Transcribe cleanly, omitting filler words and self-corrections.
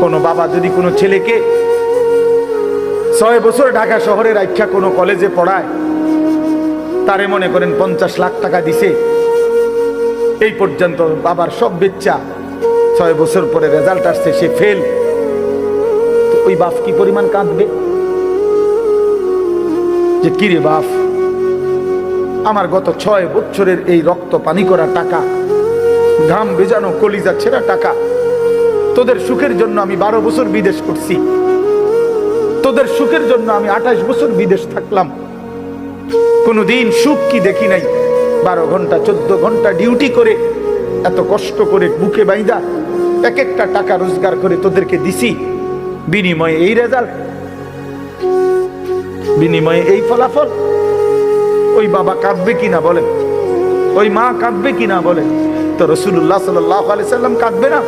কোনো বাবা যদি কোনো ছেলেকে 6 বছর ঢাকা শহরে রাখা কোনো কলেজে পড়ায়, তারে মনে করেন 50 লাখ টাকা দিছে, এই পর্যন্ত বাবার সব বেচ্চা, 6 বছর পরে রেজাল্ট আসছে সে ফেল, ওই বাপ কি পরিমাণ কাঁদবে যে কিরে বাপ, আমার গত 6 বছরের এই রক্ত পানি করা টাকা, ঘাম ভেজানো কলিজা ছেঁড়া টাকা, তোদের সুখের জন্য আমি 12 বছর বিদেশ করছি, তোদের সুখের জন্য আমি 28 বছর বিদেশ থাকলাম, কোনোদিন সুখ কি দেখি নাই। 12 ঘন্টা 14 ঘন্টা ডিউটি করে, এত কষ্ট করে বুকে বাইদা এক একটা টাকা রোজগার করে তোদেরকে দিছি, বিনিময়ে এই রেজাল্ট, বিনিময়ে এই ফলাফল। ওই বাবা কাঁদবে কিনা বলেন, ওই মা কাঁদবে কিনা বলেন? তো রাসূলুল্লাহ সাল্লাল্লাহু আলাইহি সাল্লাম কাঁদবে না?